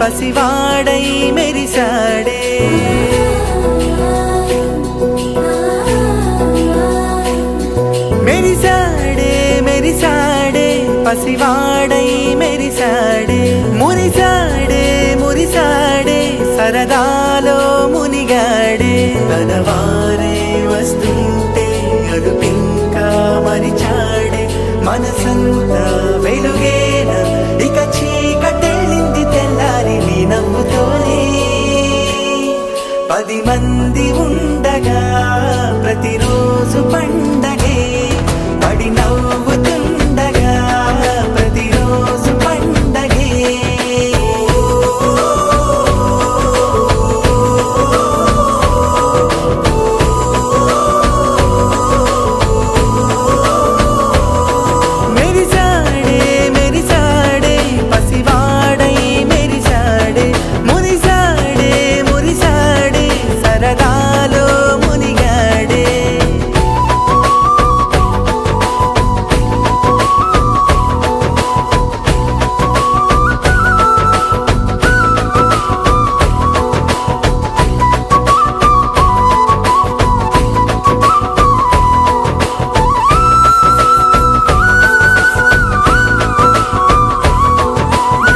పసివాడై మెరిసాడే మెరిసాడే మెరిసాడే పసివాడై మెరిసాడే మురిసాడే మురిసాడే సరదాలో మునిగాడే తనవారే వస్తుంటే అడుపింకా మరిచాడే మనసంతా వెలుగేన ఇక చీకటెళ్ళింది తెల్లారి నీ నవ్వుతోనే 10 మంది ఉండగా ప్రతిరోజు పండగే పడి నవ్వుతుండగా ప్రతిరోజు పండగే మెరిసాడే మెరిసాడే పసివాడై మెరిసాడే మురిసాడే మురిసాడే సరదాలో మునిగాడే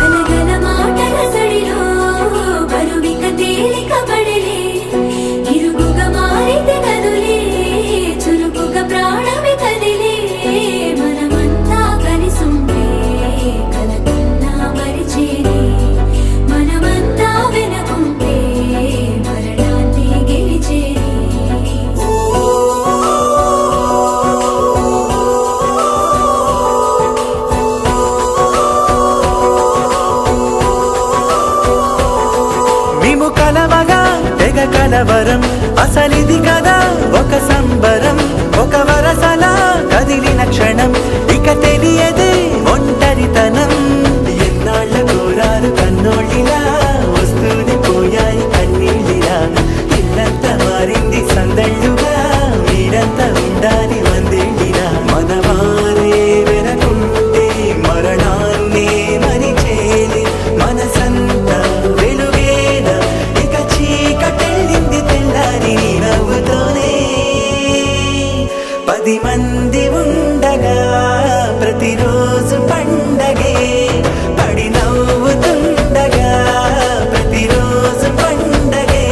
గలగల మాటల సడిలో బరువిక తేలిక పడలే ఇరుగుగా మారితే కదులే చురుకుగా ప్రాణమి కదిలే మనమంతా కలిసుంటే కలకన్నా మరిచేనే మనమంతా వెనకుంటే మరణాన్ని గెలిచేనే మేము కలవగా తెగ కలవరం అసలిది కదా ఒక సంబరం ఒక వరసలా కదిలిన క్షణం ఇక తెలియదే ఒంటరితనం ఎన్నాళ్ళ కోరారు కన్నోళ్ళిలా వస్తూనే పోయాయి కన్నీళ్ళిలా ఇల్లంతా మారింది సందళ్ళుగా మీరంతా ఉండాలి వందేళ్ళిలా మనవారే వెనకుంటే మరణాన్నే మరిచేలి మనసంతా వెలుగేన ఇక చీకటెళ్ళింది తెల్లారి నీ నవ్వుతోనే 10 మంది ఉండగా ప్రతిరోజు పండగే పడి నవ్వుతుండగా ప్రతిరోజు పండగే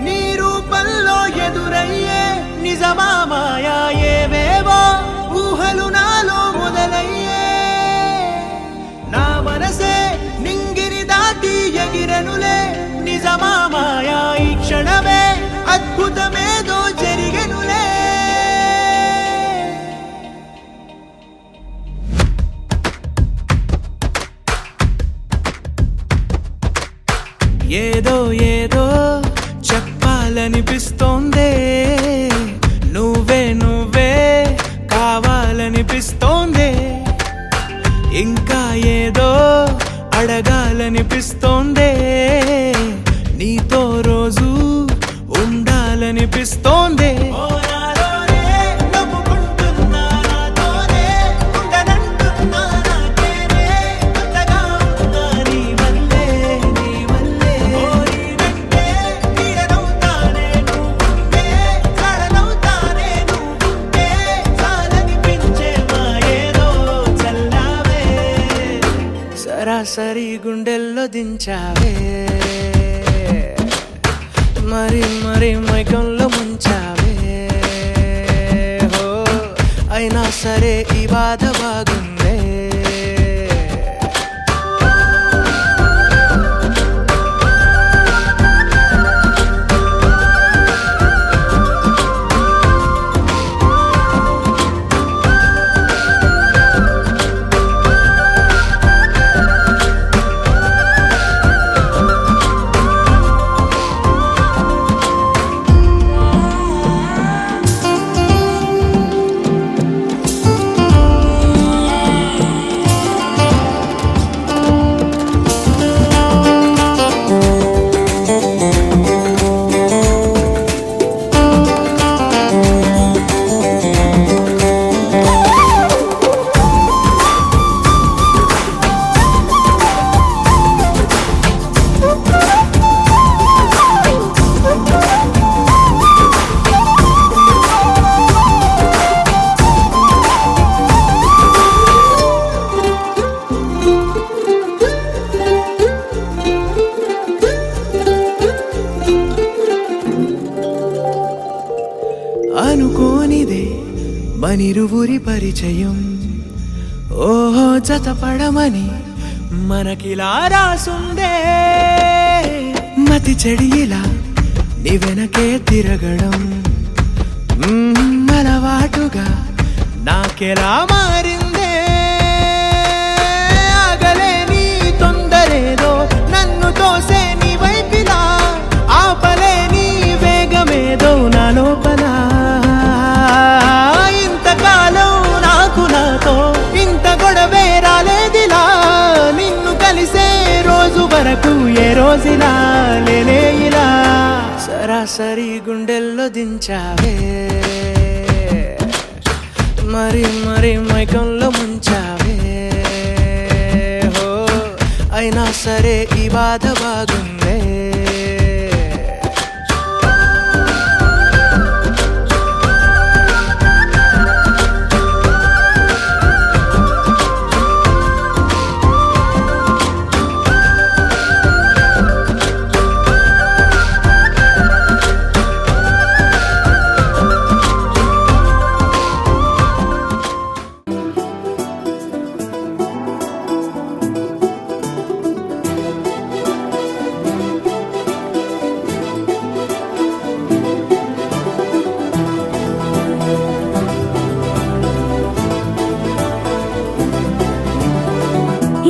నీ రూపంలో ఎదురయ్యే నిజమా మాయా ఏవేవో ఊహలు నాలో మొదలయ్యే నా మనసే నింగిని దాటి ఎగిరెనులే నిజమా మాయా ఈ క్షణమే అద్భుతమేదో జరిగెనులే ఏదో ఏదో చెప్పాలనిపిస్తోందే నువ్వే నువ్వే కావాలనిపిస్తోందే ఇంకా ఏదో అడగాలనిపిస్తోందే నీతో రోజు ఉండాలనిపిస్తోందే సరాసరి గుండెల్లో దించావే మరి మరి మైకంలో ముంచావే హో అయినా సరే ఈ బాధ బాగుందే మనిరువురి పరిచయం ఓహో జతపడమని మనకిలా రాసుందే మతి చెడి ఇలా నీ వెనకే తిరగడం అలవాటుగా నాకెలా మారిందే ఆగలేని తొందరేదో నన్ను తోసే నీ వైపిలా ఆపలేని వేగమేదో నా లోపల ఇంతకాలం నాకు నాతో ఇంత గొడవే రాలేదిలా నిన్ను కలిసే రోజు వరకు ఏ రోజులా లేనే ఇలా సరాసరి గుండెల్లో దించావే మరి మరి మైకంలో ముంచావే హో అయినా సరే ఈ బాధ బాగుందే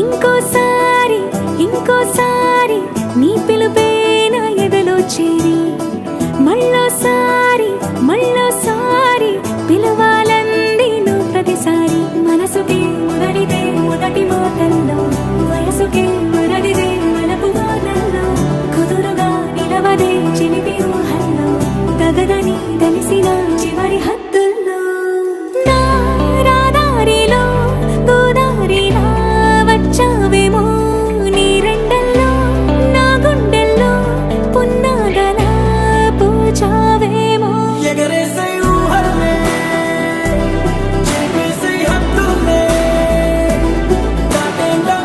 ఇంకోసారి ఇంకోసారి నీ పిలుపే నా ఎదలో చేరి మళ్ళోసారి మళ్ళోసారి పిలవాలంది నువ్వు ప్రతిసారి మనసుకే ముదడితే మొదటి మాటల్లో వయసుకే మరడిదే మనపు వాదల్లో కుదురుగా నిలవదే చిలిపి ఊహల్లో తగదని తెలిసిన చివరి హద్దుల్లో నా రాదారిలో గోదారిలా వచ్చావేమో నీ రెండల్లో నా గుండెల్లో పున్నాగలా పూచావేమో ఎగరేసే ఊహల్లే చెప్పేసే హద్దుల్లే దాటేంగా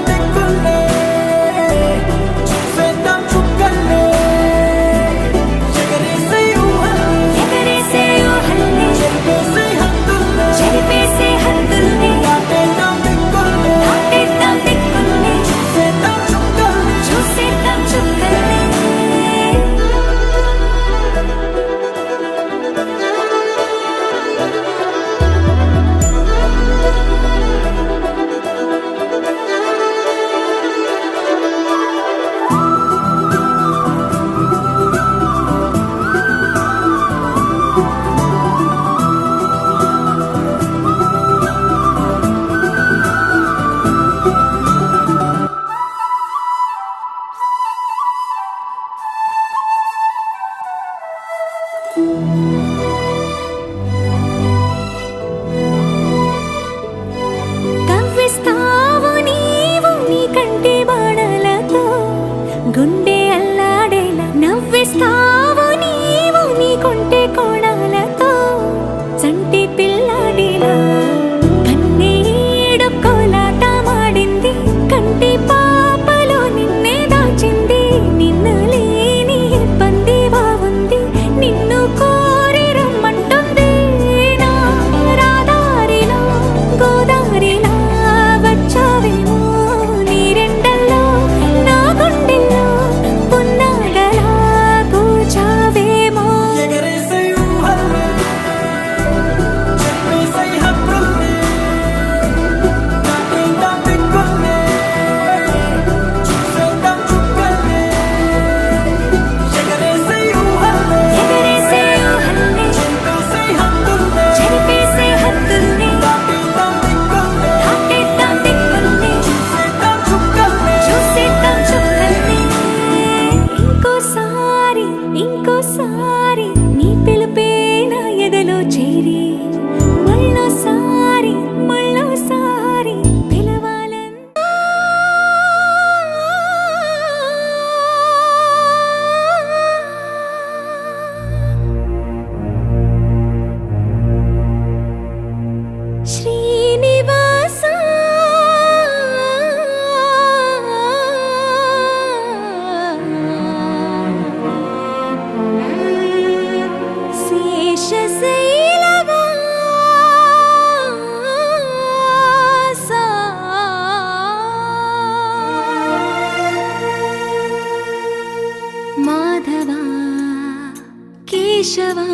కేశవా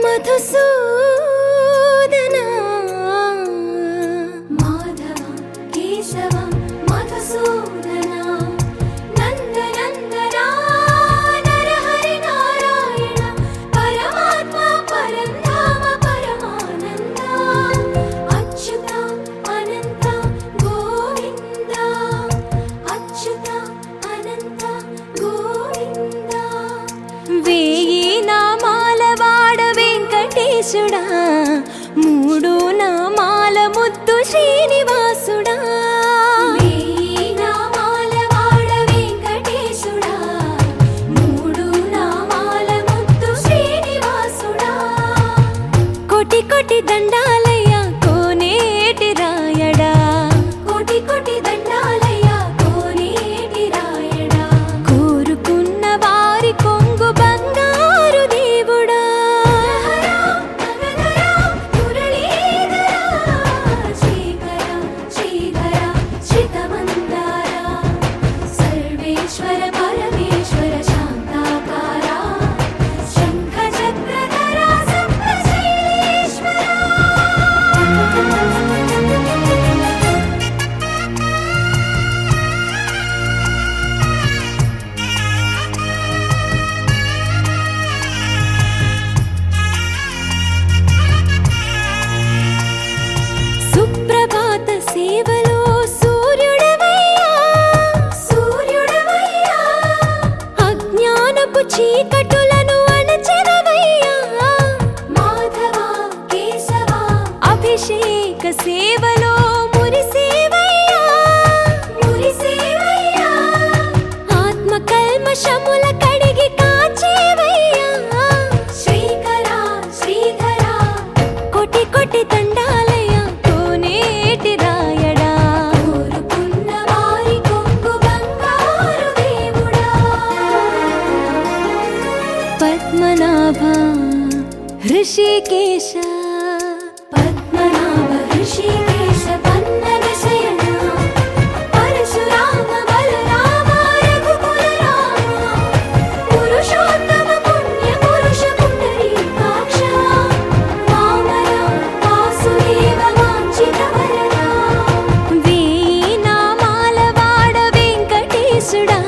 మధుసూదనా మాధవ కేశవ మధుసూదనా నందనందనా నరహరి నారాయణ పరమాత్మ పరంధామ పరమానంద అచ్యుత అనంత గోవింద అచ్యుత అనంత గోవింద వేయి నామాల వాడ వెంకటేశుడా మూడు నామాల ముద్దు శ్రీనివాసుడా వేయి నామాల వాడ వెంకటేశుడా మూడు నామాల ముద్దు శ్రీనివాసుడా కోటి కోటి దండాలయ్య కోనేటి రాయడా కోటి కోటి దండాలయ్య కోనేటి రాయడా కోరుకున్న వారి కొంగు బంగారు దేవుడా శ్రీకర శ్రీధర శ్రితమందార సర్వేశ్వర పరమేశ్వర శాంతాకార శంఖ చక్రధర సప్తశైలేశ్వర సుప్రభాత సేవలో సూర్యుడవయ్యా సూర్యుడవయ్యా అజ్ఞానపు చీకటులను అణచెదవయ్యా మాధవ కేశవ అభిషేక సేవలో మురిసేవయ్యా మురిసేవయ్యా ఆత్మ కల్మషముల కడిగి కాచేవయ్యా శ్రీకర శ్రీధర కోటి కోటి దండాలయ కోనేటి రాయడా కోరుకున్న వారి కొంగు బంగారు దేవుడా పద్మనాభ హృషికేశ పద్మనాభ హృషికేశ పన్నగ శయన పరశురామ బలరామ రఘుకుల రామ పురుషోత్తమ పుణ్య పురుష పుండరీకాక్ష వామన వాసుదేవ వాంఛిత వరద వేయి నామాల వాడ వెంకటేశుడా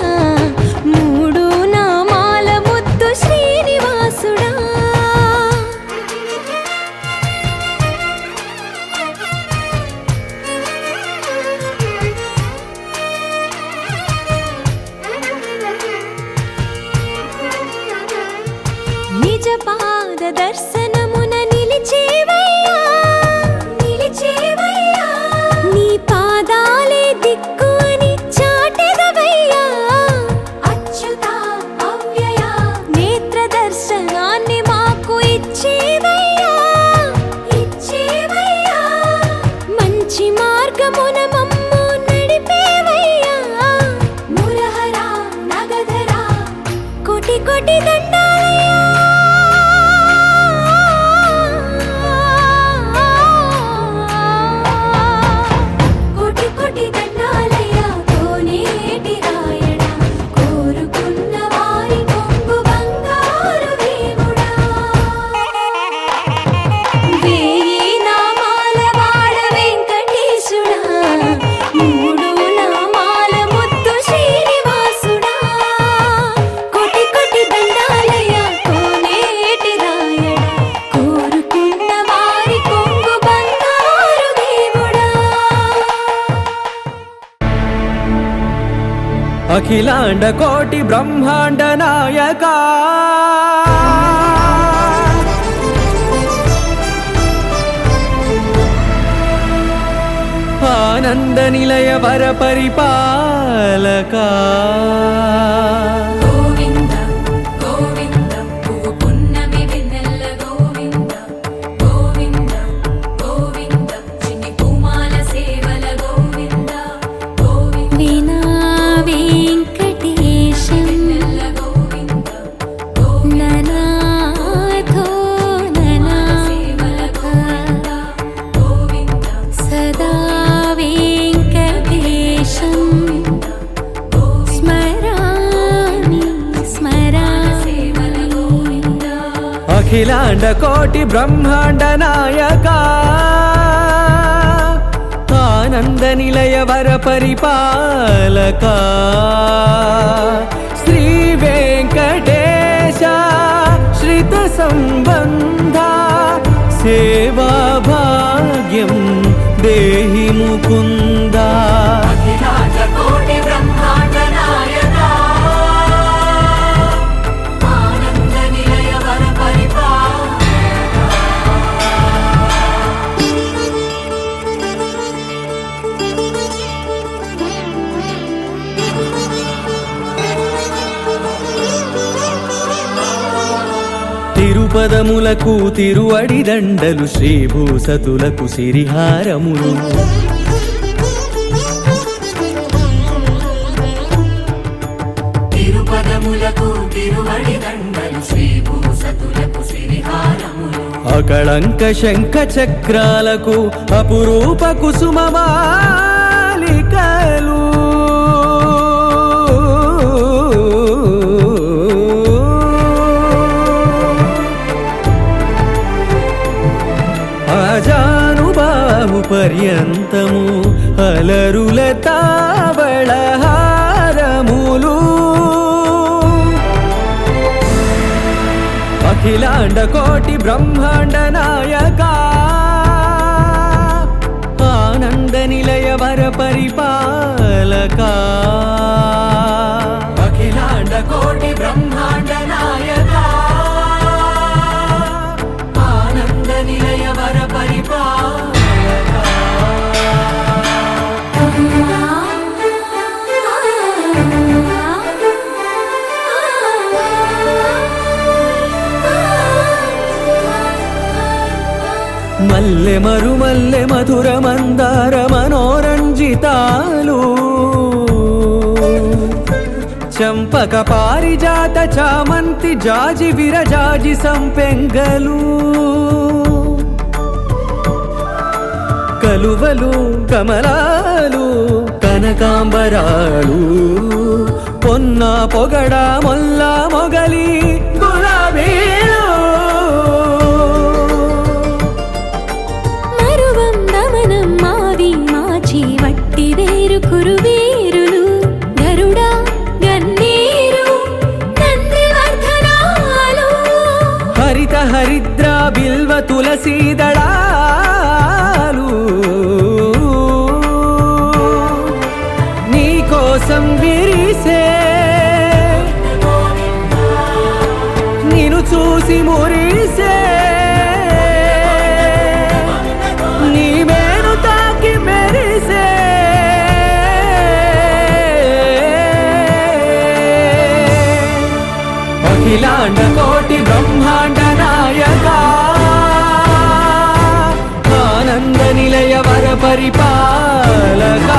మూడు నామాల ముద్దు శ్రీనివాసుడా నిజ పాద దర్శనమున నిలిచేవయ్యా నిలిచేవయ్యా నీ పాదాలే దిక్కు అని చాటెదవయ్యా అచ్యుత అవ్యయ నేత్ర దర్శనాన్ని మాకు ఇచ్చేవయ్యా ఇచ్చేవయ్యా మంచి మార్గమున మమ్ము నడిపేవయ్యా మురహర నగధర కోటి కోటి దండాలయ్యా కోటి కోటి దండాలయ్య కోనేటి రాయడా కోరుకున్న వారి కొంగు బంగారు దేవుడా వేయి నామాల వాడ వెంకటేశుడా మూడు నామాల ముద్దు శ్రీనివాసుడా కోటి కోటి దండాలయ్య కోనేటి రాయడా కోరుకున్న వారి కొంగు బంగారు దేవుడా అఖిలాండ కోటి బ్రహ్మాండ నాయక ఆనంద నిలయ వర పరిపాలక గోవింద గోవింద పువ్వు పున్నమి వెన్నెల గోవింద గోవింద గోవింద చిన్ని పూమాల సేవల గోవింద గోవింద వీణా వెంకటేశం వెన్నెల గోవింద ననాథో ననా సేవల గోవింద గోవింద సదా వెంకటేశం స్మరామి అఖిలాండ కోటి బ్రహ్మాండ నాయక ఆనంద నిలయ వర పరిపాలక శ్రీ వెంకటేశ శ్రిత సంబంధ సేవా భాగ్యం దేహి ముకుంద అఖిలాండ కోటి బ్రహ్మాండ నాయక ఆనంద నిలయ వర తిరుపదములకు తిరువడి దండలు శ్రీభూసతులకు సిరిహారములు తిరుపదములకు తిరువడి దండలు శ్రీభూసతులకు సిరిహారములు అకళంక శంఖ చక్రాలకు అపురూప కుసుమమాలికలు అజానుబాహు పర్యంతము అలరుల తావళహారములు అఖిలాండ కోటి బ్రహ్మాండ నాయక ఆనంద నిలయ వర పరిపాలక అఖిలాండ కోటి బ్రహ్మాండ నాయక ఆనంద నిలయ వర మల్లె మరుమల్లె మధుర మందార మనోరంజితాలు చంపక పారిజాత చామంతి జాజి విరజాజి సంపెంగలు కలువలు కమలాలు కనకాంబరాలు పొన్న పొగడ మొల్ల మొగలి గులాబీలు మరువందమనం మావి మాచి వట్టి వేరు కురువీరులు గరుడా గన్నీరు నందివర్ధనాలు హరిత హరిద్ర బిల్వ తులసీదళాలు నీ కోసం విరిసే నిన్ను చూసి మురిసే నీ మేను తాకి మెరిసే అఖిలాండ కోటి బ్రహ్మాండ నాయక ఆనంద నిలయ వర పరిపాలక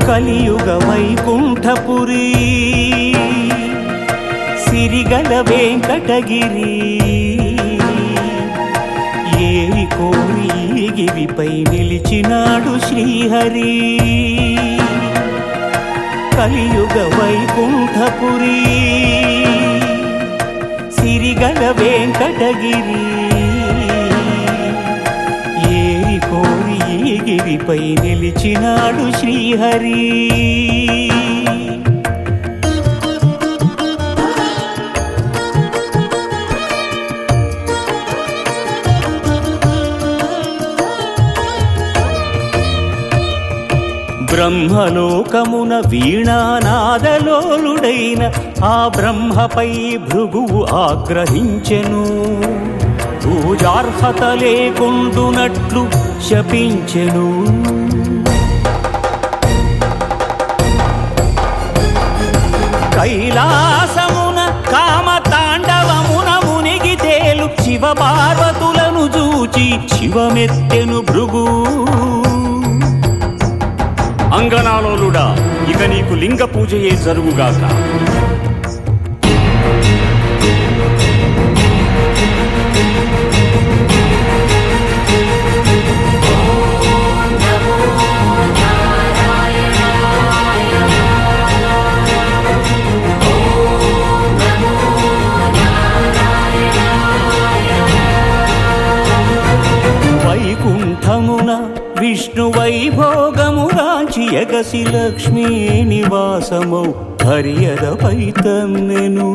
కలియుగ వైకుంఠపురి సిరిగల వెంకటగిరి ఏరి కోరి గిరిపై నిలిచినాడు శ్రీహరి కలియుగ వైకుంఠపురి సిరిగల వెంకటగిరి ఏరి కోరి గిరిపై నిలిచినాడు శ్రీహరి బ్రహ్మలోకమున వీణానాదలోలుడైన ఆ బ్రహ్మపై భృగువు ఆగ్రహించెను పూజార్హత లేకుండునట్లు శపించెను కైలాసమున కామతాండవమున మునిగి తేలు శివ పార్వతులను చూచి శివమెత్తెను భృగు అంగనాలోలుడా ఇక నీకు లింగ పూజయే జరుగుగాక. విష్ణు వైభోగముగాంచి ఎగసి లక్ష్మీ నివాసమౌ హరియదపై తన్నెను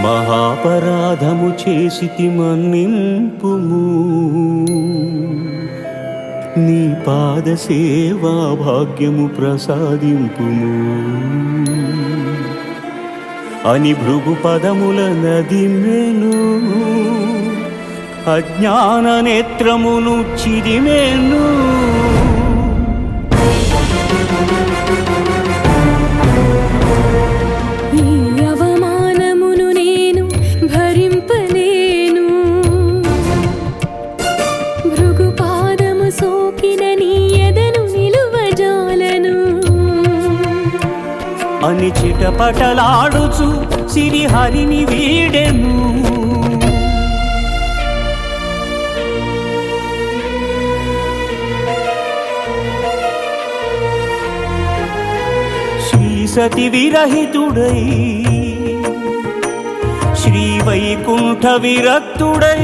మహాపరాధము చేసితి మన్నింపుము నీ పాద సేవా భాగ్యము ప్రసాదింపుము అని భృగు పదముల నదిమెను అజ్ఞాన నేత్రమును చిదిమెను అని చిటపటలాడుచు సిరిహరిని వీడెను శ్రీ సతి విరహితుడై శ్రీ వైకుంఠ విరక్తుడై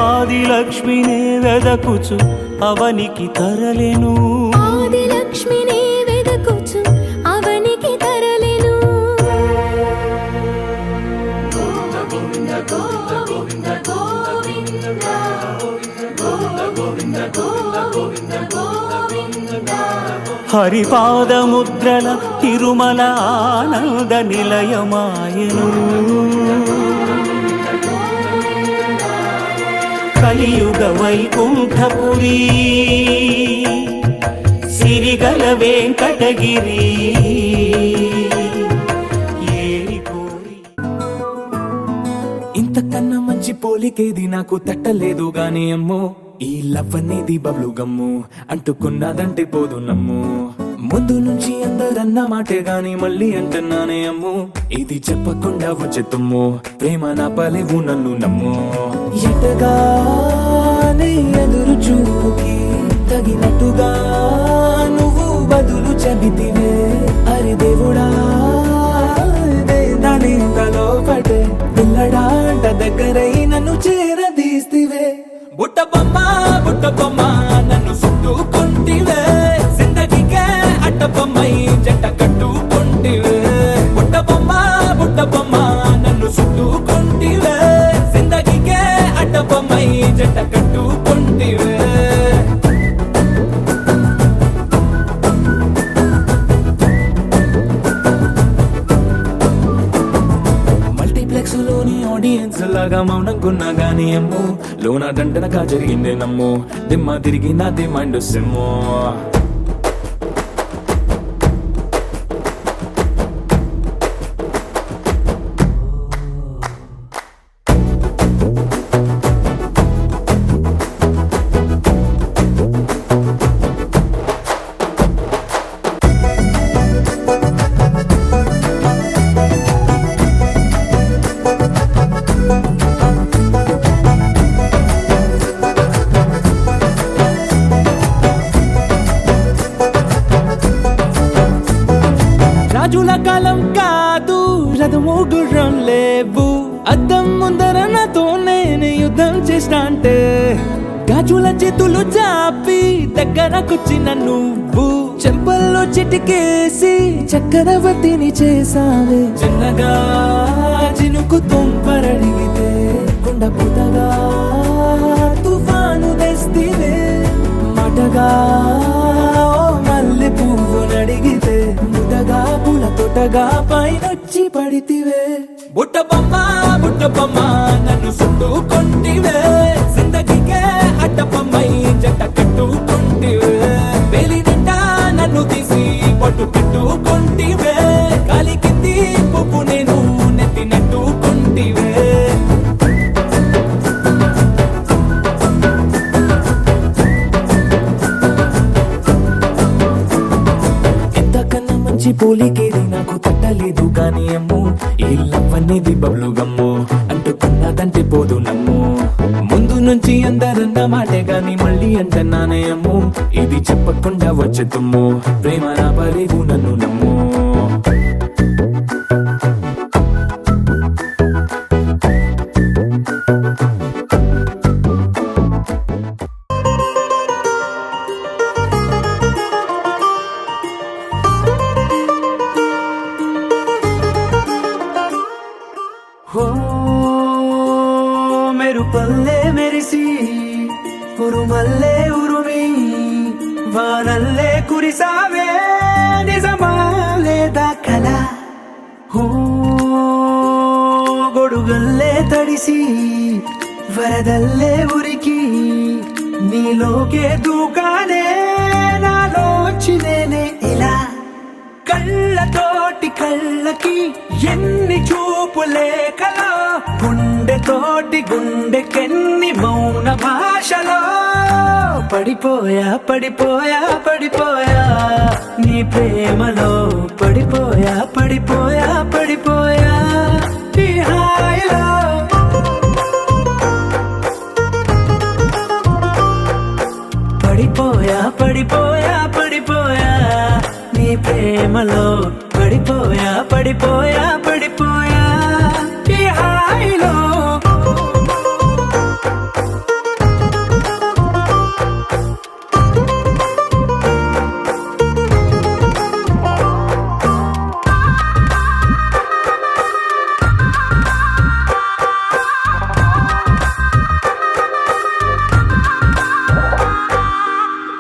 ఆదిలక్ష్మినే వెదకుచు అవనికి తరలెను ఆదిలక్ష్మినే వెదకుచు అవనికి తరలెను గోవింద గోవింద గోవింద గోవింద గోవింద గోవింద హరిపాదముద్రల తిరుమల ఆనంద నిలయమాయను కలియుగ వైకుంఠపురి సిరిగల వెంకటగిరి ఇంతకన్నా మంచి పోలికేది నాకు తట్టలేదు గాని అమ్మో ఈ లవ్ అనేది బబ్లు గమ్ము అంటుకున్నదంటే పోదు నమ్ము ముందు నుంచి అందరన్న మాటే గాని మళ్ళీ అంటున్నానే అమ్ము ఇది చెప్పకుండా వచ్చే తుమ్ము ప్రేమ నా పలేవు నన్ను నమ్ము ఎటగానే ఎదురు చూపుకి తగినట్టుగా నువ్వు బదులు చెబితివే అరే దేవుడా దాని తలో పటే పిల్లడాంట దగ్గరై నన్ను చేరదీస్తివే బుట్ట బొమ్మ నన్ను చుట్టుకుంటివే జిందగీకే అట్ట బొమ్మై జంట కట్టుకుంటివే బుట్ట బొమ్మ నన్ను చుట్టుకుంటివే జిందగీకే అట్ట బొమ్మై జంట కట్టుకుంటివే మల్టీప్లెక్స్ లోని ఆడియన్స్ లాగా మౌనంకున్నా గానీ అమ్ము లోన దండనగా జరిగిందే నమ్ము దిమ్మ తిరిగి నా దిమ్మండు సిమ్ము రాజుల కాలం కాదు రథము గుర్రం లేవు అద్దం ముందర నాతో నేను యుద్ధం చేస్తా అంటే గాజుల చేతులు చాపి దగ్గరకొచ్చిన నువ్వు చెంపల్లో చిటికేసి చక్రవర్తిని చేసావే చిన్నగా చినుకు తుంపరడిగితే కుండ పుటగా తుఫాను తెస్తివే మాటగా మల్లె పువ్వు నడిగితే ముదగా పుల తొటగా పైనొచ్చి పడితివే బుట్ట బొమ్మ నన్ను చుట్టుకుంటివే జిందగీకే అట్ట బొమ్మై జంట కట్టుకుంటివే వేలి నిండా నన్ను తీసి పట్టు పెట్టుకుంటివే కాలి కింది పువ్వు నేను నెత్తినట్టుకుంటివే పోలికేది నాకు తట్టలేదు కానీ అమ్ము ఈ లవ్ అనేది బబ్లు గమ్ము అంటుకున్నదంటే పోదు నమ్ము ముందు నుంచి అందరన్న మాటే గాని మళ్ళీ అంటున్నానే అమ్ము ఇది చెప్పకుండా వచ్చే తుమ్ము ప్రేమ నా పలేవు నన్ను నమ్ము కురిసావే నిజమా లేదా కల గొడుగల్లే తడిసి వరదల్లే ఉరికి నీలోకే దూకానే నాలోంచి నేనే ఇలా కళ్ళతోటి కళ్ళకి ఎన్ని చూపులే కలా గుండెతోటి గుండెకెన్ని మౌన భాషలో పడిపోయా పడిపోయా పడిపోయా నీ ప్రేమలో పడిపోయా పడిపోయా పడిపోయా ఈ హాయిలో పడిపోయా పడిపోయా పడిపోయా నీ ప్రేమలో పడిపోయా పడిపోయా పడిపోయా ఈ హాయిలో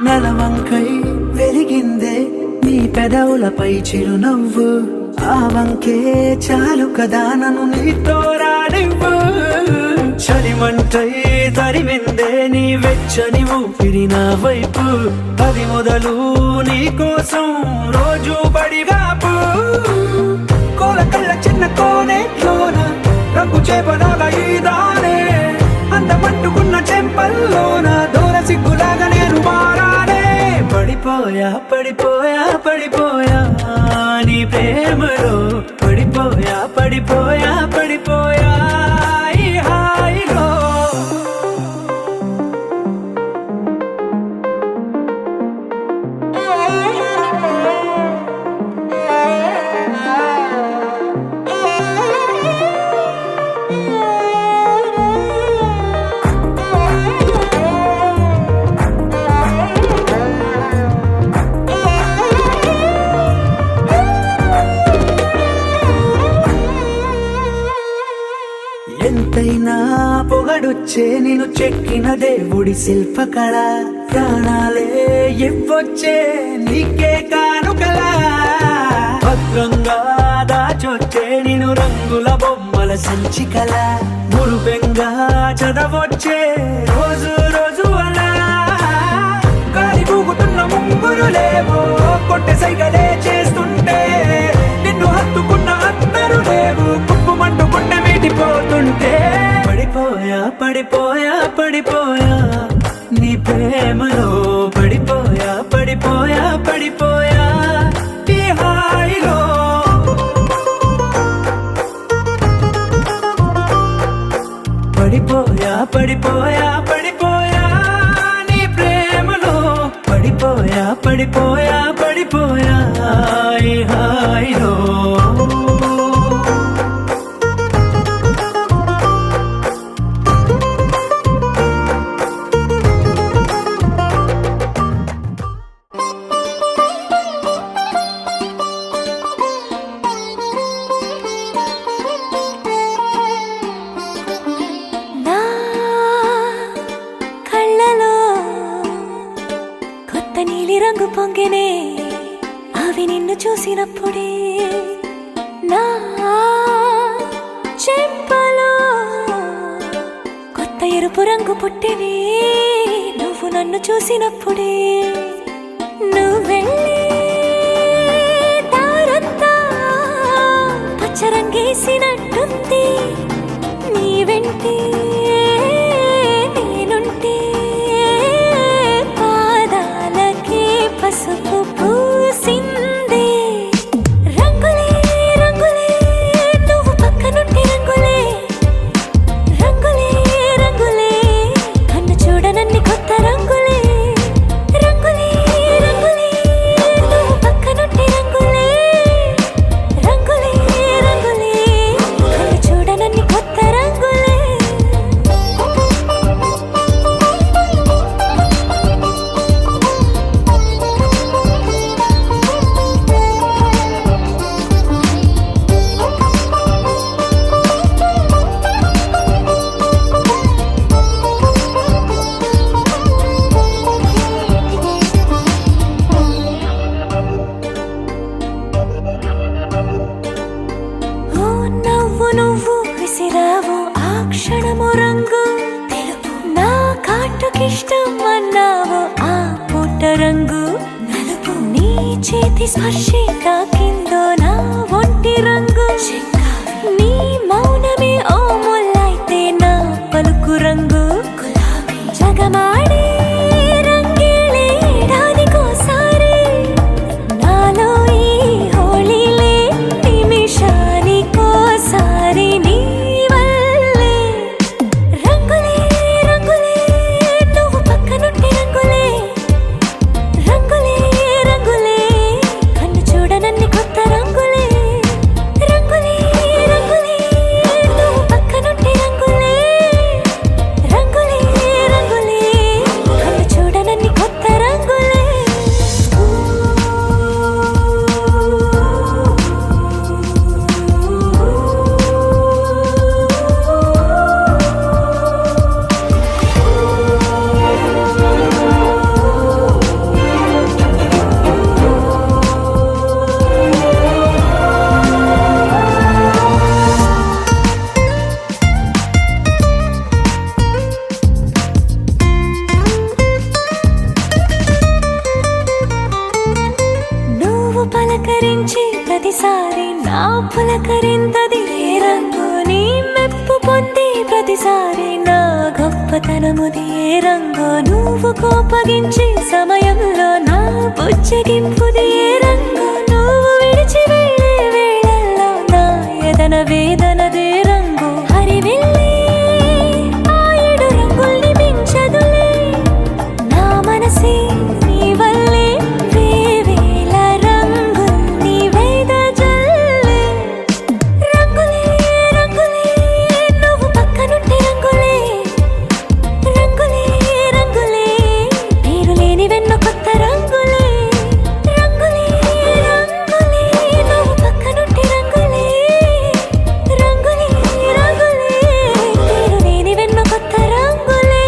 నెలవంకై వెలిగిందే నీ పెదవులపై చిరునవ్వు ఆ వంకే చాలు కదా నన్ను నీతో రానివ్వు చలిమంటై తరిమిందే నీ వెచ్చని ఊపిరి నా వైపు అది మొదలు నీ కోసం రోజు బడిగాపు కోల కళ్ళ చిన్న కోనేట్లోన రంగు చేపలాగా ఈదానే అందమంటుకున్న చెంపల్లోన దూర సిగ్గులాగా నేను మారానే పడిపోయా పడిపోయా పడిపోయా నీ ప్రేమలో పడిపోయా పడిపోయా పడిపోయా ఈ హాయిలో ఎంతైనా పొగడొచ్చే నేను చెక్కిన దేవుడి శిల్పకళ ప్రాణాలే ఇవ్వొచ్చే నీకే కానుకలా భద్రంగా దాచొచ్చే నేను రంగుల బొమ్మల సంచికల మురుపెంగా చదవొచ్చే రోజు రోజు అలా గాలి కూగుతున్న ముంగురులేవో కొట్టె సైగలే చేస్తుంటే నిన్ను హత్తుకున్న అందరూ లేవు కుప్పుమంటూ గుండె మీటిపోతుంటే పడిపోయా పడిపోయా పడిపోయా నీ ప్రేమలో పడిపోయా పడిపోయా పడిపోయా ఈ హాయిలో పడిపోయా పడిపోయా పడిపోయా నీ ప్రేమలో పడిపోయా పడిపోయా పడిపోయా ఈ హాయిలో నా కళ్ళలో కొత్త నీలి రంగు పొంగెనే అవి నిన్ను చూసినప్పుడే నా చెంపలో కొత్త ఎరుపు రంగు పుట్టెనే నువ్వు నన్ను చూసినప్పుడే నువ్వెళ్ళే దారంతా పచ్చరంగేసినట్టుంది నీ వెంటే నేనుంటే పాదాలకే పసుపు పూసిందే రంగులే రంగులే నువ్వు పక్కనుంటే రంగులే రంగులే రంగులే కన్ను చూడనన్ని కొత్త రంగులే రంగులే రంగులే చేతి స్పర్శే తాకిందో నా ఒంటి రంగు నీ మౌనమే ఓ ముల్లైతే నా పలుకు రంగు జగమాడే రంగేలే ఏడాదికోసారి నాలో ఈ హోళీలే నిమిషానికోసారి నీ వల్లే రంగులే రంగులే నువ్వు పక్కనుంటే రంగులే రంగులే రంగులే కన్ను చూడనన్ని కొత్త రంగులే రంగులే రంగులే నువ్వు పక్కనుంటే రంగులే రంగులే రంగులే కన్ను చూడనన్ని కొత్త రంగులే నువ్వు పలకరించి ప్రతిసారి నా పులకరింతది ఏ రంగు నీ మెప్పు పొంది ప్రతిసారి నా గొప్పతనముది ఏ రంగు నువ్వు కోపగించి సమయంలో నా బుజ్జగింపుది ఏ రంగు నువ్వు విడిచి వెళ్ళే వేళల్లో నా ఎదన వేదనదే రంగు హరివెళ్ళి ఆ ఏడు రంగుల్ని మించదులే నా మనసే నీ వల్లే వేవేల రంగుల్ని వెదజల్లే రంగులే రంగులే నువ్వు పక్కనుంటే రంగులే రంగులే రంగులే పేరు లేని వెన్నో కొత్త రంగులే రంగులే రంగులే నువ్వు పక్కనుంటే రంగులే రంగులే రంగులే పేరు లేని వెన్నో కొత్త రంగులే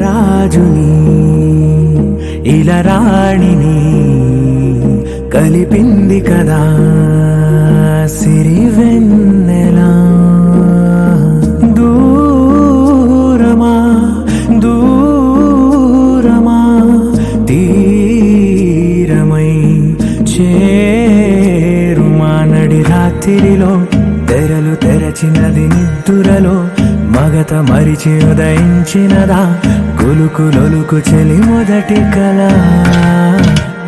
రాజుని ఇలా రాణిని కలిపింది కదా సిరి వెన్నెలా దూరమా దూరమా తీరమై చేరుమా నడి రాత్రిలో తెరలు తెరచినది నిద్దురలో మగత మరిచి ఉదయించినదా కొలుకు లొలుకు చెలి మొదటి కళ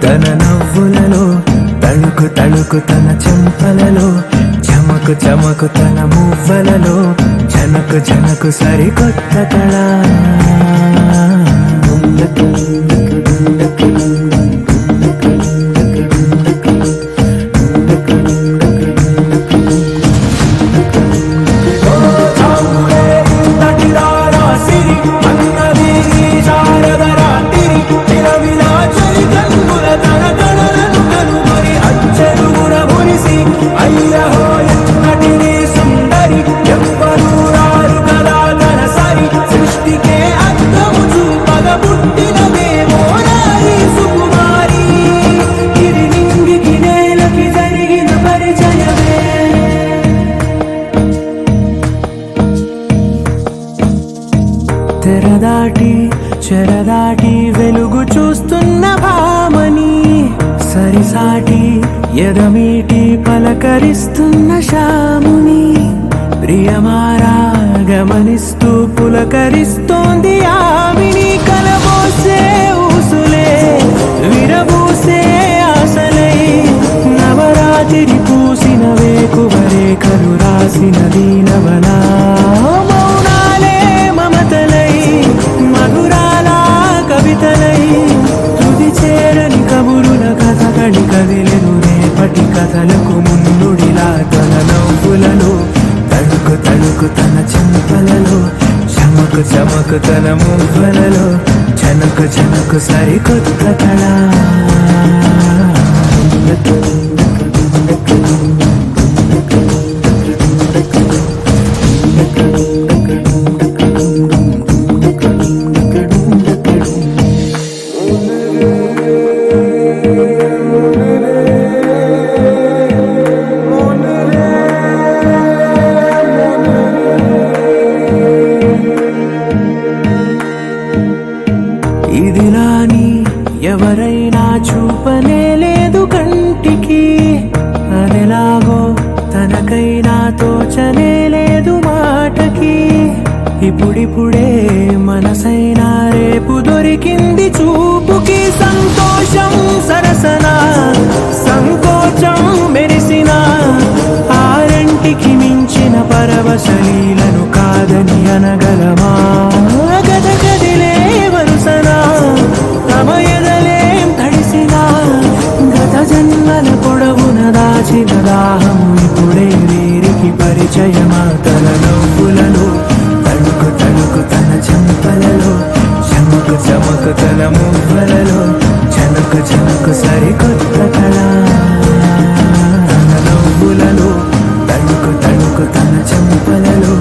తన నవ్వులలో తళుకు తళుకు తన చెంపలలో చమకు చమకు తన మువ్వలలో జనకు జనకు సరికొత్త కళ తెరదాటి చెరదాటి వెలుగు చూస్తున్న భామని సరిసాటి ఎదమీటి పలకరిస్తున్న శాముని ప్రియమారా గమనిస్తూ పులకరిస్తోంది ఆమిని కలబోసే ఊసులే విరబూసే ఆశలై నవరాత్రి పూసిన వేకువరే కలు రాసిన దీనవనా మౌనాలే మమతలై మధురాల కవితలై తుది చేరని కబురుల కథ కడి కదిలెను రేపటి కథలకు ముందుడిలా తన నవ్వులలో తడుకు తడుకు తన చెంపలలో చమకు చమకు తన మువ్వలలో జనకు జనకు సరికొత్త కళ దొరికింది చూపుకి సంతోషం సరసన సంకోచం మెరిసిన ఆరంటికి మించిన పరవశలీలను కాదని అనగలమా గద గదిలే వరుసనా తమ ఎదలేం తడిసిన గత జన్మల పొడవున దాచిన దాహం ఇప్పుడే వీరికి పరిచయమా తన నవ్వులలో తణుకు తణుకు తన చెంపలలో చమకు చమకు తన మువ్వలలో చనుకు చనుకు సరికొత్త కళ తన నవ్వులలో తణుకు తణుకు తన చెంపలలో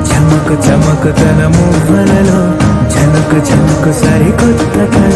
చమకు చమకు తన మువ్వలలో చనుకు చనుకు సరికొత్త కళ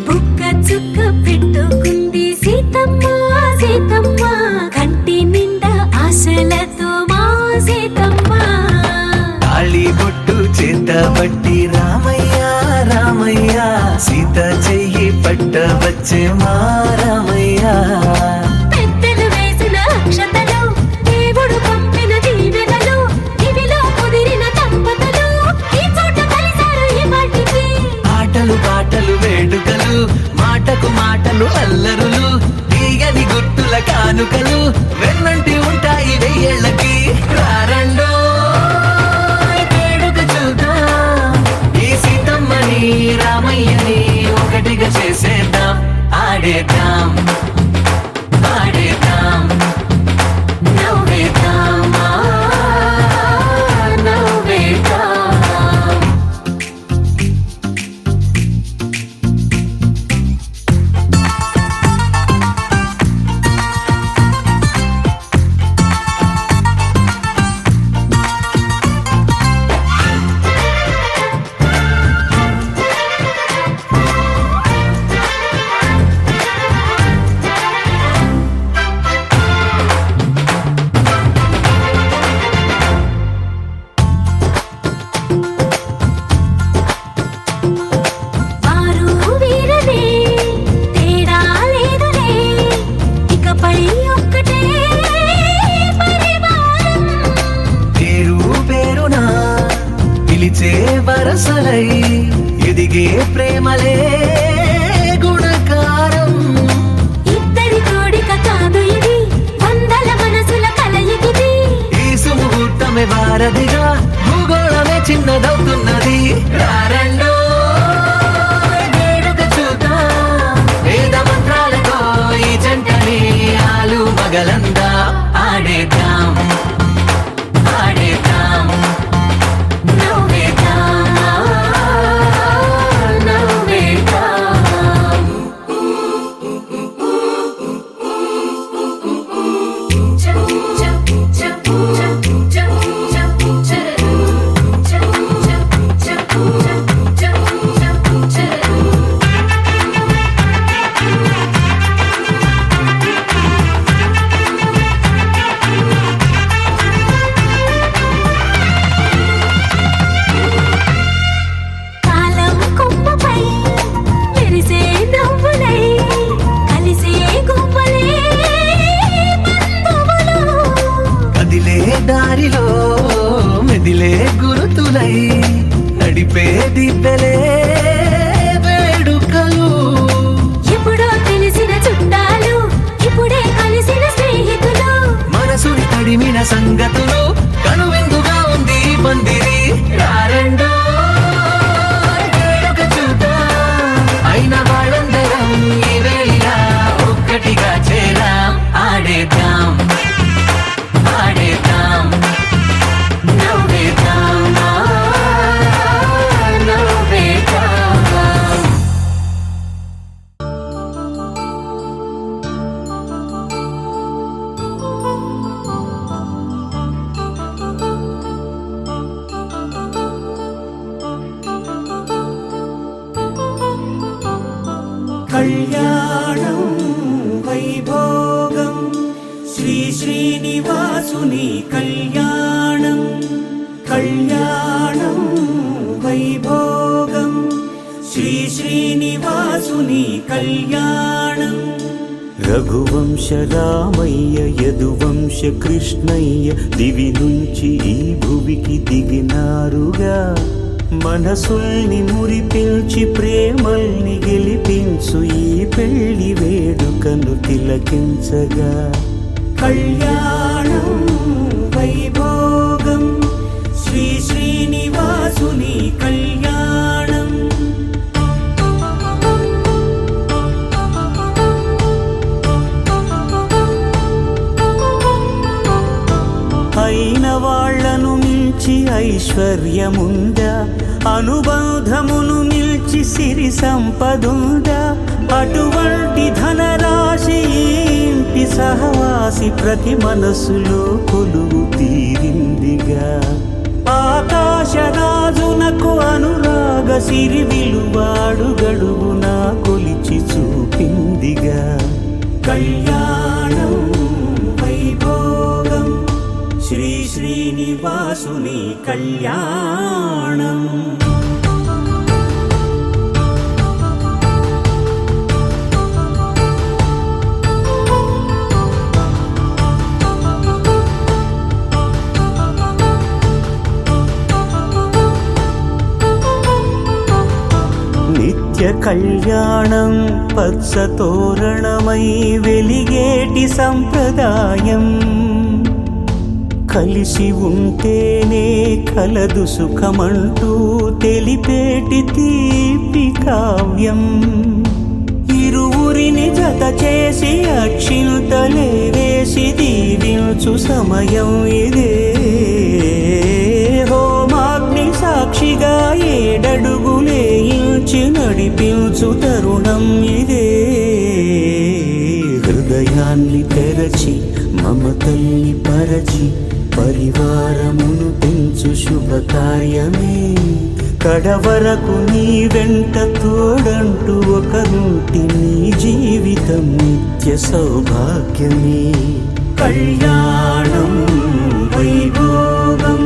బుక్క చుక్క పెట్టుకుంది సీతమ్మ సీతమ్మ కంటి నిండా ఆశలతో మా సీతమ్మ తాళి బొట్టు చేత పట్టి రామయ్య రామయ్య సీత చెయ్యి పట్ట వచ్చే మా రామయ్య పెద్దలు వేసిన అక్షతలు దేవుడు పంపిన దీవెనలు ఇవిలో కుదిరిన దంపతులు ఈ చోట కలిశారు ఈ వాటికి ఆటలు పాటలు వేడుకలు మాటకు మాటలు అల్లరులు తీయని గుర్తుల కానుకలు వెన్నంటి ఉంటాయి వెయ్యేళ్ళకి రారండో వేడుక చూద్దాం ఈ సీతమ్మని రామయ్యని ఒకటిగా చేసేద్దాం ఆడేద్దాం ఆడేద్దాం నవ్వేద్దాం నవ్వేద్దాం వారు వీరనే తేడా లేదులే ఇకపై ఒక్కటే పరివారం పేరు పేరునా పిలిచే వరసలై ఎదిగే ప్రేమలే గుణకారం ఇద్దరి కోడిక కాదు ఇది వందల మనసుల కలయికిది ఈ సుముహూర్తమే వారధిగా భూగోళమే చిన్నదవుతున్నది రారండో వేడుక చూద్దాం వేద మంత్రాలతో ఈ జంటని ఆలు మగలందా ఆడేద్దాం ఆడేద్దాం నవ్వేద్దాం నవ్వేద్దాం కాలం కొమ్మపై మెరిసే నవ్వులై కలిసే గువ్వలే బంధువులు కదిలే దారిలో మెదిలే గురుతులై నడిపే దిబ్బెలే వేడుకలు ఎప్పుడో తెలిసిన చుట్టాలు ఇప్పుడే కలిసిన స్నేహితులు మనసుని తడిమిన సంగతులు కనువిందుగా ఉంది ఈ పందిరి రారండో వేడుక చూద్దాం అయిన వాళ్ళందరం ఈ వేళ కళ్యాణం వైభోగం శ్రీ శ్రీనివాసుని కళ్యాణం కళ్యాణం వైభోగం శ్రీ శ్రీనివాసుని కళ్యాణం రఘువంశ రామయ్య యదువంశ కృష్ణయ్య దివి నుంచి ఈ భువికి దిగినారుగా మనసుల్ని మురిపించి ప్రేమల్ని గెలిపించు ఈ పెళ్లి వేడుకను తిలకించగా కళ్యాణం వైభోగం శ్రీ శ్రీనివాసుని కళ్యాణం అయిన వాళ్లను మించి ఐశ్వర్యముందా అనుబంధమును మిల్చి సిరి సంపదుందా అటువంటి ధనరాశి ఇంటి సహవాసి ప్రతి మనసులో కొలువు తీరిందిగా ఆకాశరాజునకు అనురాగ సిరి విలువాడు గడుగునా కొలిచి చూపిందిగా కళ్యాణం వైభోగం శ్రీ శ్రీనివాసుని కళ్యాణం నిత్య కళ్యాణం పచ్చ తోరణమై వెలిగేటి సంప్రదాయం కలిసి ఉంటేనే కలదు సుఖమంటూ తెలిపేటి తీపి కావ్యం ఇరువురిని జత చేసి అక్షింతలే వేసి దీవించు సమయం ఇదే హోమాగ్ని సాక్షిగా ఏడడుగులే ఇంచి నడిపించు తరుణం ఇదే హృదయాన్ని తెరచి మమతల్ని పరచి పరివారమును పెంచు శుభకార్యమే కడవరకు నీ వెంట తోడంటూ ఒకరుంటి నీ జీవితం నిత్య సౌభాగ్యమే కళ్యాణం వైభోగం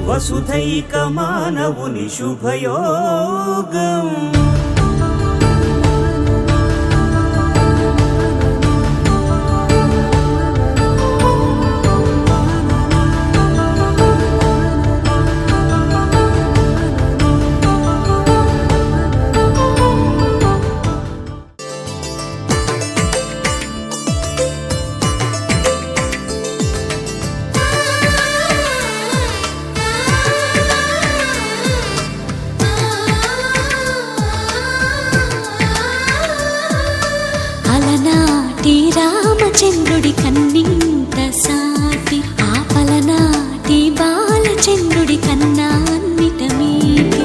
వసుధైక మానవుని శుభయోగం అలనాటి రామచంద్రుడి కన్నింత సాటి ఆపలనాటి బాలచంద్రుడి కన్నా అన్నిట మీటి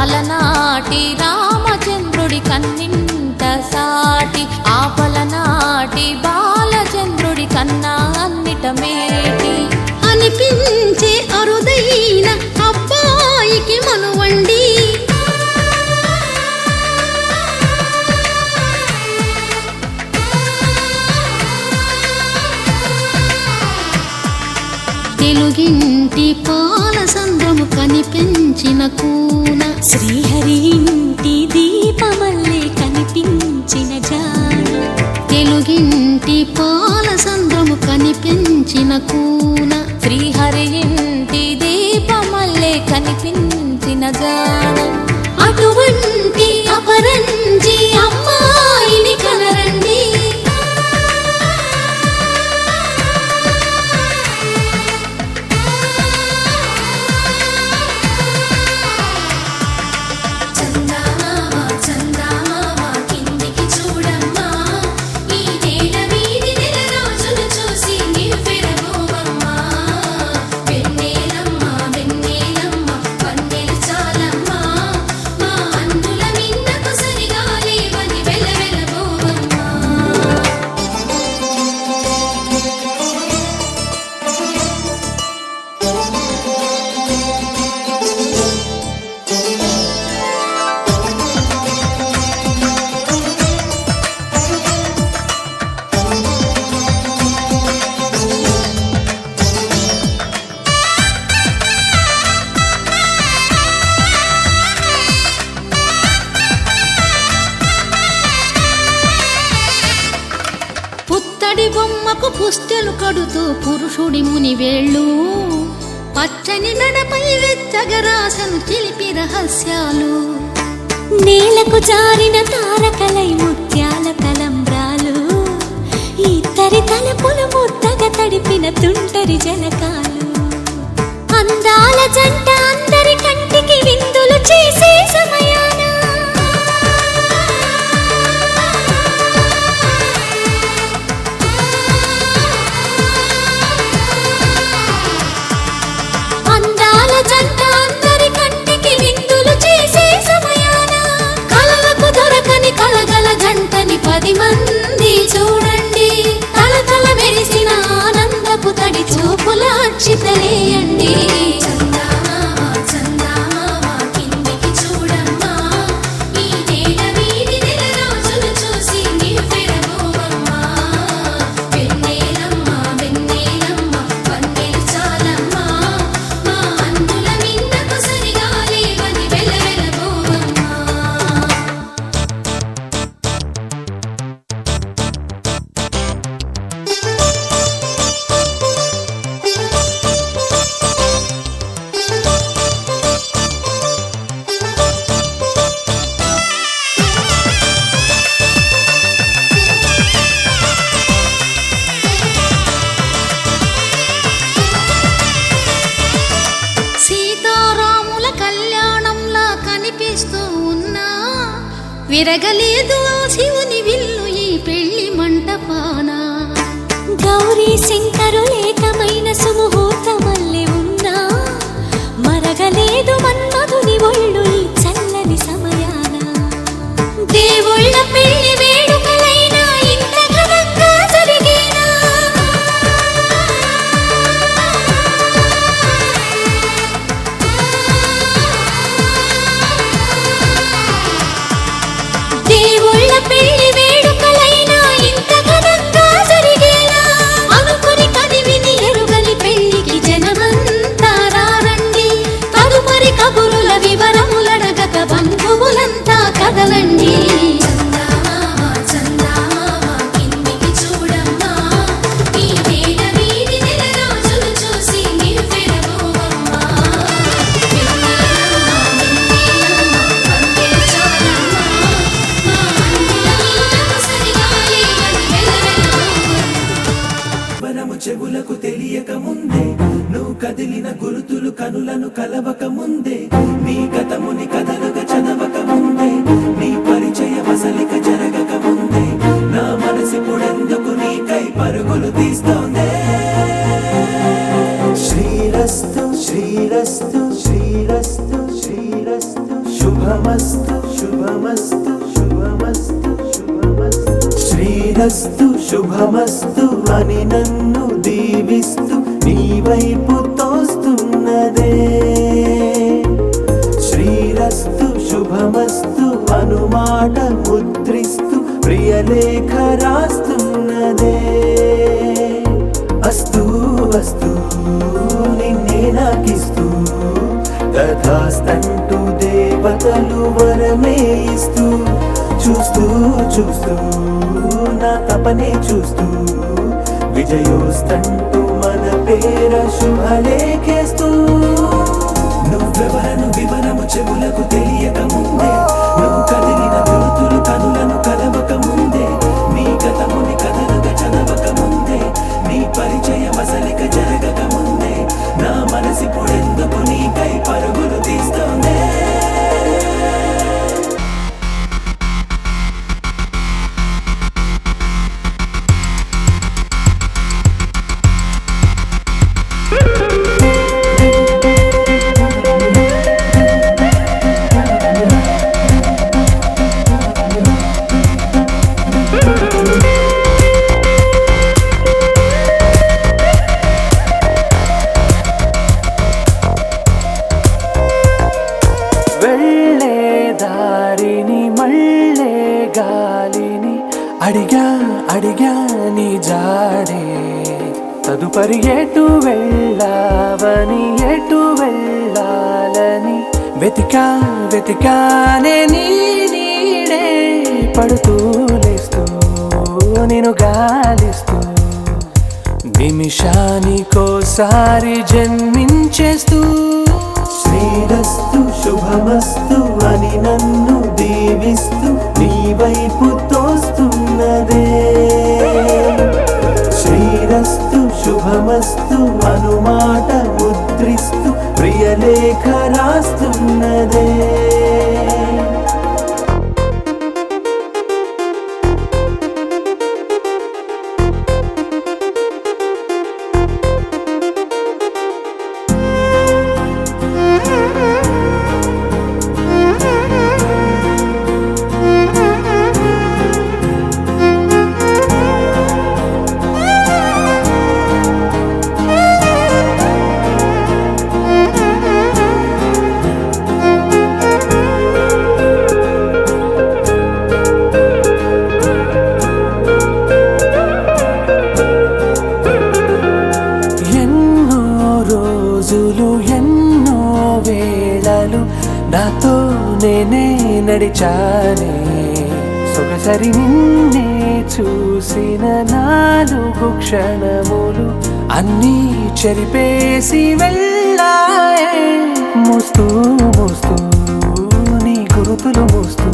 అలనాటి రామచంద్రుడి కన్నింత సాటి ఆపలనాటి బాలచంద్రుడి కన్నా అన్నిట మేటి అనిపించే అరుదైన అబ్బాయికి మనువండి తెలుగింటి పాల సంద్రము కనిపించిన కూన శ్రీహరి ఇంటి దీపమల్లే కనిపించిన జాన తెలుగింటి పాల సంద్రము కనిపించిన కూన శ్రీహరి ఇంటి దీపమల్లే కనిపించిన జాన అటువంటి అపరంజి అమ్మాయిని కనరండి వెన్నెలమ్మ వెన్నెలమ్మ వన్నెలు చాలమ్మ పశువులకు పుస్తెలు కడుతూ పురుషుడి ముని వేళ్ళు పచ్చని మెడపై వెచ్చగరాసను చిలిపి రహస్యాలు నేలకు జారిన తారకలై ముత్యాల తలంబ్రాలు ఇద్దరి తలపులు ముద్దగా తడిపిన తుంటరి జలకాలు అందాల జంట అందరి కంటికి విందులు చేసే సమయాన అందాల జంట అందరి కంటికి విందులు చేసే సమయాన కలలకు దొరకని కలగల జంటని 10 మంది చూడండి తలతల మెరిసిన ఆనందపు తడి చూపుల అక్షితలేయండి సీతారాముల కళ్యాణంలా కనిపిస్తూ ఉన్నా విరగలేదు ఆ శివుని విల్లు ఈ పెళ్లి మంటపాన గౌరీ శంకరులేకమైన సుముహూర్తమల్లె ఉన్నా మరగలేదు మన్మధుని ఒళ్ళు ఈ చల్లని సమయాన దేవుళ్ళ పెళ్లి వేడుకలైనా ఇంత ఘనంగా జరిగేనా దేవుళ్ళ పెళ్లి వేడుకలైనా ఇంత ఘనంగా జరిగేనా అనుకుని కదివిని ఎరుగని పెళ్లికి జనమంతా రారండి తదుపరి కబురుల వివరములడగక బంధువులంతా కదలండి వనము చెవులకు తెలియక ముందే నువ్వు కదిలిన గురుతులు కనులను కలవక ముందే నీ గతముని కథలుగా చదవక ముందే నీ పరిచయ వసలిక జరగక ముందే నా మనసిపుడెందుకు నీకై పరుగులు తీస్తోందే శ్రీరస్తు శ్రీరస్తు శ్రీరస్తు శ్రీరస్తు శుభమస్తు శుభమస్తు శుభమస్తు శుభమస్తు శ్రీరస్తు శుభమస్తు అని నన్ను దీవిస్తూ నీ వైపు తోస్తున్నదే శ్రీరస్తు శుభమస్తు అనుమాట ముద్రిస్తూ ప్రియలేఖ రాస్తున్నదే అస్తు అస్తు నిన్నే నాకిస్తూ తథాస్తంటూ దేవతలు వరమే ఇస్తూ చూస్తూ చూస్తూ నా తపనే చూస్తూ విజయోస్తంటూ మన పేర శుభలేఖేస్తూ నువ్వెవరను వివరము చెవులకు తెలియక ముందే నువ్వు కదిలిన గుర్తులు కనులను కలవక ముందే నీ గతముని కథలుగా చదవక ముందే నీ పరిచయ వసలిక జరగక ముందే నా మనసిపుడెందుకు నీకై పరుగులు తీస్తోందే అడిగా నీ జాడే తదుపరి ఎటు వెళ్ళావని ఎటు వెళ్ళాలని వెతికానే నీ నీడే పడుతూ లేస్తూ నేను గాలిస్తూ నిమిషానికోసారి జన్మించేస్తూ శ్రీరస్తు శుభమస్తు అని నన్ను దీవిస్తూ నీ వైపు తోస్తున్నదే. శ్రీరస్తు శుభమస్తు అనుమాట ముద్రిస్తూ ప్రియలేఖ రాస్తున్నదే. ఎన్నో వేళలు నాతో నేనే నడిచానే. సొగసరి నిన్నే చూసిన 4 క్షణములు అన్నీ చెరిపేసి వెళ్ళాయే. మోస్తూ మోస్తూ నీ గురుతులు మోస్తూ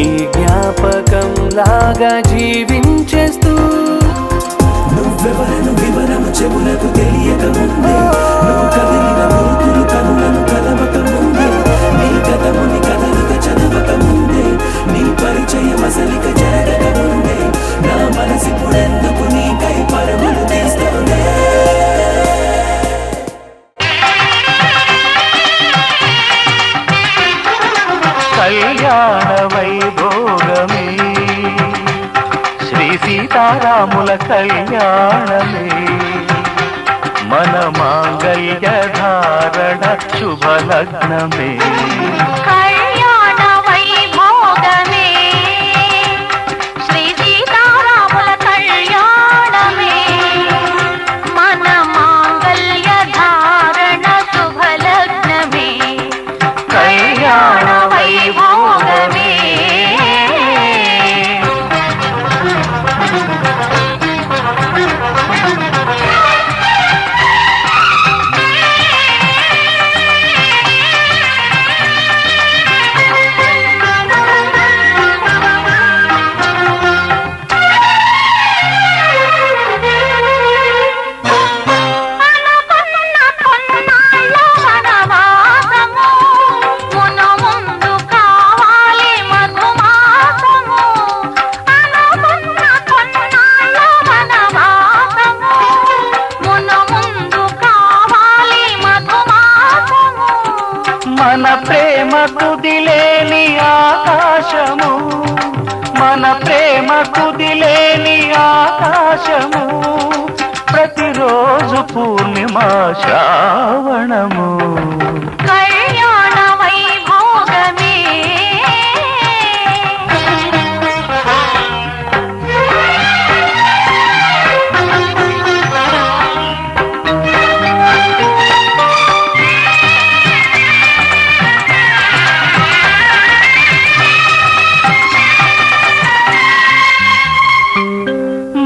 ఈ జ్ఞాపకం లాగా జీవించేస్తూ నువ్వెవరను వివరము చెవులకు తెలియక ముందే, నువ్వు కదిలిన గుర్తులు కనులను కలవక ముందే, నీ గతముని కథలుగా చదవక ముందే, నీ పరిచయం అసలిక జరగక ముందే, నా మనసిప్పుడెందుకు నీకై పరమలు తీస్తోందే. కళ్యాణ వైభోగమే శ్రీ సీతారాముల కళ్యాణమే, మన మాంగళ్య ధారణ శుభలగ్నమే. కళ్యాణ వైభోగమే శ్రీ సీతారాముల కళ్యాణమే, మన మాంగళ్య ధారణ శుభలగ్నమే. కళ్యాణ వైభోగమే మన ప్రేమ కుదిలేని ఆకాశము, మన ప్రేమ కుదిలేని ఆకాశము, ప్రతిరోజు పూర్ణిమ శ్రావణము. కళ్యాణ వైభోగమే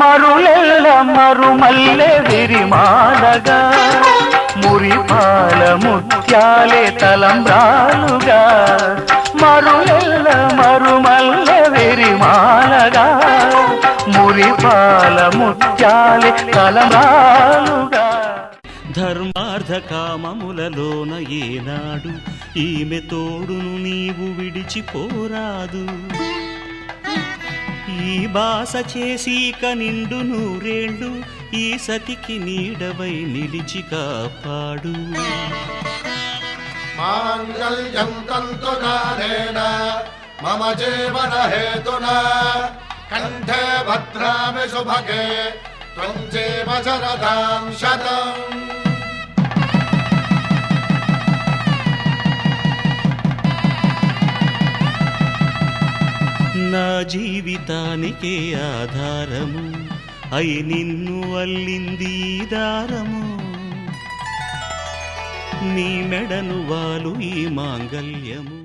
మరులెల్ల మరుమల్లె విరిమాలగా, మురిపాల ముత్యాలే తలంబ్రాలుగా. మరులెల్ల మరుమల్లె విరిమాలగా, మురిపాల ముత్యాలే తలంబ్రాలుగా. ధర్మార్థ కామములలోన ఏనాడు ఈమె తోడును నీవు విడిచిపోరాదు. ఈ బాస చేసి నిండు 100 ఏళ్ళు ఈ సతికి నీడవై నిలిచి కాపాడు. మాంగళ్యం తంతునానేన మమ జీవన హేతునా కంఠే భద్రామి శుభగే త్వం జీవ శరదాం శతం. నా జీవితానికే ఆధారము అయి నిన్ను అల్లింది దారము. నీ మెడను వాలు ఈ మాంగళ్యము.